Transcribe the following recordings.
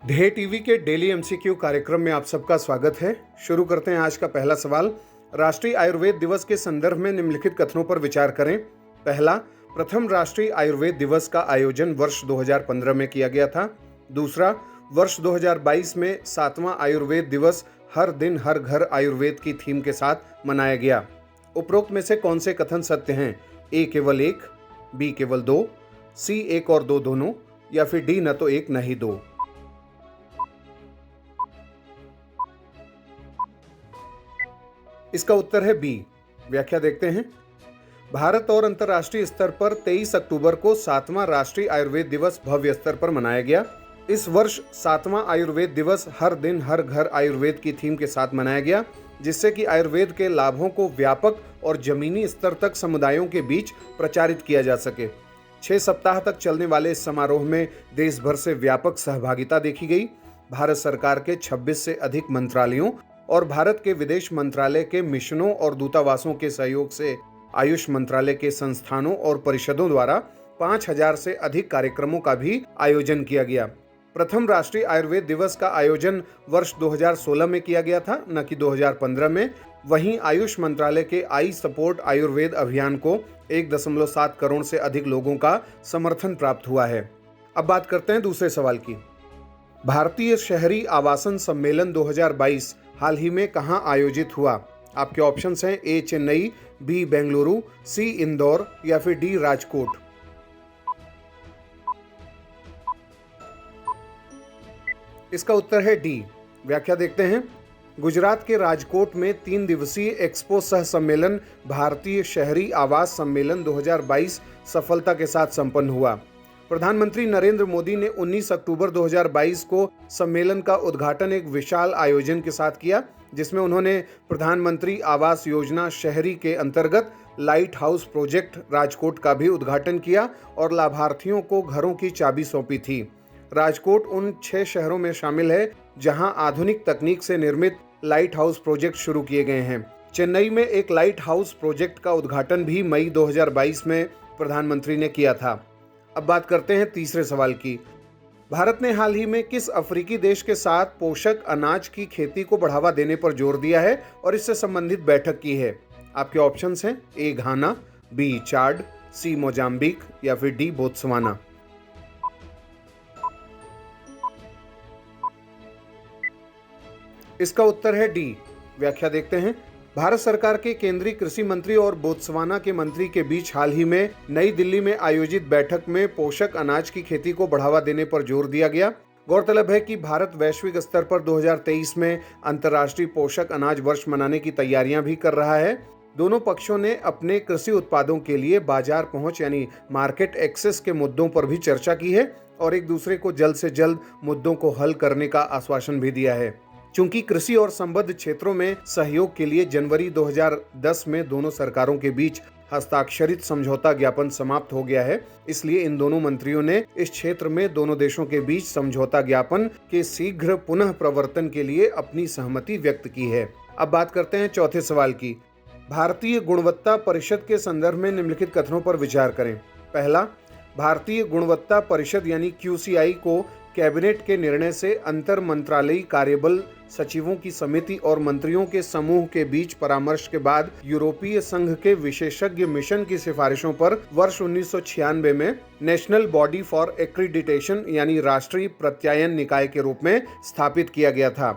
ध्येय टीवी के daily MCQ कार्यक्रम में आप सबका स्वागत है। शुरू करते हैं आज का पहला सवाल। राष्ट्रीय आयुर्वेद दिवस के संदर्भ में निम्नलिखित कथनों पर विचार करें। पहला, प्रथम राष्ट्रीय आयुर्वेद दिवस का आयोजन वर्ष 2015 में किया गया था। दूसरा, वर्ष 2022 में 7वां आयुर्वेद दिवस हर दिन हर घर आयुर्वेद की थीम के साथ मनाया गया। उपरोक्त में से कौन से कथन सत्य हैं? ए केवल एक, बी केवल दो, सी एक और दो दोनों, या फिर डी न तो एक न ही दो। इसका उत्तर है बी। व्याख्या देखते हैं। भारत और अंतर्राष्ट्रीय स्तर पर 23 अक्टूबर को 7वां राष्ट्रीय आयुर्वेद दिवस भव्य स्तर पर मनाया गया। इस वर्ष 7वां आयुर्वेद दिवस हर दिन हर घर आयुर्वेद की थीम के साथ मनाया गया, जिससे कि आयुर्वेद के लाभों को व्यापक और जमीनी स्तर तक समुदायों के बीच प्रचारित किया जा सके। 6 सप्ताह तक चलने वाले इस समारोह में देश भर से व्यापक सहभागिता देखी गई। भारत सरकार के 26 से अधिक मंत्रालयों और भारत के विदेश मंत्रालय के मिशनों और दूतावासों के सहयोग से आयुष मंत्रालय के संस्थानों और परिषदों द्वारा 5000 से अधिक कार्यक्रमों का भी आयोजन किया गया। प्रथम राष्ट्रीय आयुर्वेद दिवस का आयोजन वर्ष 2016 में किया गया था, न कि 2015 में। वहीं आयुष मंत्रालय के आई सपोर्ट आयुर्वेद अभियान को 1.7 करोड़ से अधिक लोगों का समर्थन प्राप्त हुआ है। अब बात करते हैं दूसरे सवाल की। भारतीय शहरी आवासन सम्मेलन 2022 हाल ही में कहां आयोजित हुआ? आपके ऑप्शंस हैं ए चेन्नई, बी बेंगलुरु, सी इंदौर, या फिर डी राजकोट। इसका उत्तर है डी। व्याख्या देखते हैं। गुजरात के राजकोट में 3 दिवसीय एक्सपो सह सम्मेलन भारतीय शहरी आवास सम्मेलन 2022 सफलता के साथ संपन्न हुआ। प्रधानमंत्री नरेंद्र मोदी ने 19 अक्टूबर 2022 को सम्मेलन का उद्घाटन एक विशाल आयोजन के साथ किया, जिसमें उन्होंने प्रधानमंत्री आवास योजना शहरी के अंतर्गत लाइट हाउस प्रोजेक्ट राजकोट का भी उद्घाटन किया और लाभार्थियों को घरों की चाबी सौंपी थी। राजकोट उन 6 शहरों में शामिल है जहां आधुनिक तकनीक से निर्मित लाइट हाउस प्रोजेक्ट शुरू किए गए हैं। चेन्नई में एक लाइट हाउस प्रोजेक्ट का उद्घाटन भी मई 2022 में प्रधानमंत्री ने किया था। अब बात करते हैं तीसरे सवाल की। भारत ने हाल ही में किस अफ्रीकी देश के साथ पोषक अनाज की खेती को बढ़ावा देने पर जोर दिया है और इससे संबंधित बैठक की है? आपके ऑप्शंस हैं ए घाना, बी चाड, सी मोजाम्बिक, या फिर डी बोत्सवाना। इसका उत्तर है डी। व्याख्या देखते हैं। भारत सरकार के केंद्रीय कृषि मंत्री और बोत्सवाना के मंत्री के बीच हाल ही में नई दिल्ली में आयोजित बैठक में पोषक अनाज की खेती को बढ़ावा देने पर जोर दिया गया। गौरतलब है कि भारत वैश्विक स्तर पर 2023 में अंतर्राष्ट्रीय पोषक अनाज वर्ष मनाने की तैयारियां भी कर रहा है। दोनों पक्षों ने अपने कृषि उत्पादों के लिए बाजार पहुंच यानी मार्केट एक्सेस के मुद्दों पर भी चर्चा की है और एक दूसरे को जल्द से जल्द मुद्दों को हल करने का आश्वासन भी दिया है। चूंकि कृषि और संबद्ध क्षेत्रों में सहयोग के लिए जनवरी 2010 में दोनों सरकारों के बीच हस्ताक्षरित समझौता ज्ञापन समाप्त हो गया है, इसलिए इन दोनों मंत्रियों ने इस क्षेत्र में दोनों देशों के बीच समझौता ज्ञापन के शीघ्र पुनः प्रवर्तन के लिए अपनी सहमति व्यक्त की है। अब बात करते हैं चौथे सवाल की। भारतीय गुणवत्ता परिषद के संदर्भ में निम्नलिखित कथनों पर विचार करें। पहला, भारतीय गुणवत्ता परिषद यानी QCI को कैबिनेट के निर्णय से अंतर मंत्रालयी कार्यबल सचिवों की समिति और मंत्रियों के समूह के बीच परामर्श के बाद यूरोपीय संघ के विशेषज्ञ मिशन की सिफारिशों पर वर्ष 1996 में नेशनल बॉडी फॉर एक्रीडिटेशन यानी राष्ट्रीय प्रत्यायन निकाय के रूप में स्थापित किया गया था।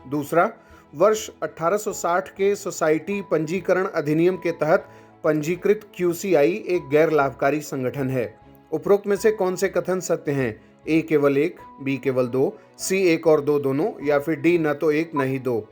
दूसरा, वर्ष 1860 के सोसाइटी पंजीकरण अधिनियम के तहत पंजीकृत QCI एक गैर लाभकारी संगठन है। उपरोक्त में से कौन से कथन सत्य हैं? ए केवल एक, बी केवल दो, सी एक और दो दोनों, या फिर डी न तो एक न ही दो।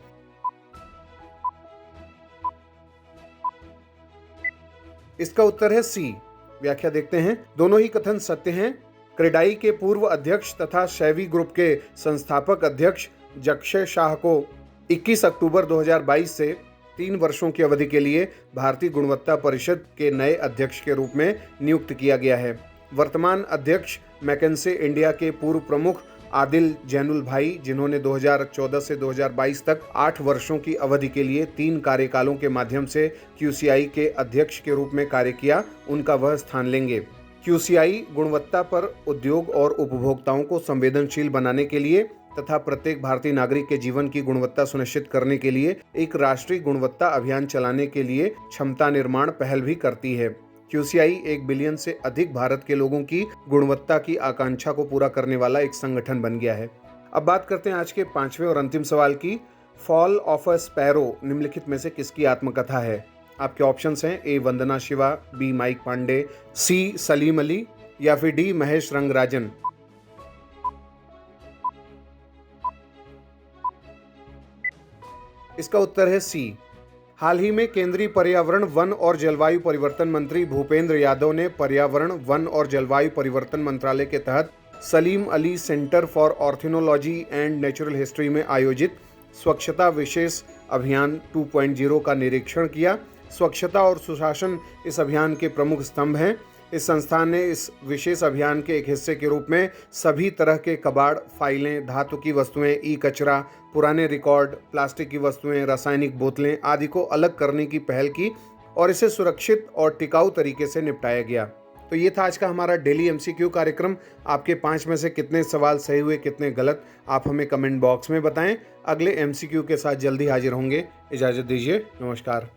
इसका उत्तर है सी। व्याख्या देखते हैं। दोनों ही कथन सत्य हैं। क्रेडाई के पूर्व अध्यक्ष तथा शैवी ग्रुप के संस्थापक अध्यक्ष जक्षय शाह को 21 अक्टूबर 2022 से 3 वर्षों की अवधि के लिए भारतीय गुणवत्ता परिषद के नए अध्यक्ष के रूप में नियुक्त किया गया है। वर्तमान अध्यक्ष मैकेंसे इंडिया के पूर्व प्रमुख आदिल जैनुल भाई, जिन्होंने 2014 से 2022 तक 8 वर्षों की अवधि के लिए 3 कार्यकालों के माध्यम से QCI के अध्यक्ष के रूप में कार्य किया, उनका वह स्थान लेंगे। QCI गुणवत्ता पर उद्योग और उपभोक्ताओं को संवेदनशील बनाने के लिए तथा प्रत्येक भारतीय नागरिक के जीवन की गुणवत्ता सुनिश्चित करने के लिए एक राष्ट्रीय गुणवत्ता अभियान चलाने के लिए क्षमता निर्माण पहल भी करती है। QCI 1 बिलियन से अधिक भारत के लोगों की गुणवत्ता की आकांक्षा को पूरा करने वाला एक संगठन बन गया है। अब बात करते हैं आज के 5वें और अंतिम सवाल की। फॉल ऑफ अ स्पैरो निम्नलिखित में से किसकी आत्मकथा है? आपके ऑप्शंस हैं A Vandana Shiva, B Mike Pande, C Salim Ali या फिर D महेश रंगराजन। इसका उत्तर है C। हाल ही में केंद्रीय पर्यावरण, वन और जलवायु परिवर्तन मंत्री भूपेंद्र यादव ने पर्यावरण, वन और जलवायु परिवर्तन मंत्रालय के तहत Salim Ali centre for ornithology and natural history में आयोजित स्वच्छता विशेष अभियान 2.0 का निरीक्षण किया। स्वच्छता और सुशासन इस अभियान के प्रमुख स्तंभ हैं। इस संस्थान ने इस विशेष अभियान के एक हिस्से के रूप में सभी तरह के कबाड़, फाइलें, धातु की वस्तुएं, ई कचरा, पुराने रिकॉर्ड, प्लास्टिक की वस्तुएं, रासायनिक बोतलें आदि को अलग करने की पहल की और इसे सुरक्षित और टिकाऊ तरीके से निपटाया गया। तो ये था आज का हमारा डेली MCQ कार्यक्रम। आपके 5 में से कितने सवाल सही हुए, कितने गलत, आप हमें कमेंट बॉक्स में बताएं। अगले MCQ के साथ जल्दी हाजिर होंगे। इजाज़त दीजिए, नमस्कार।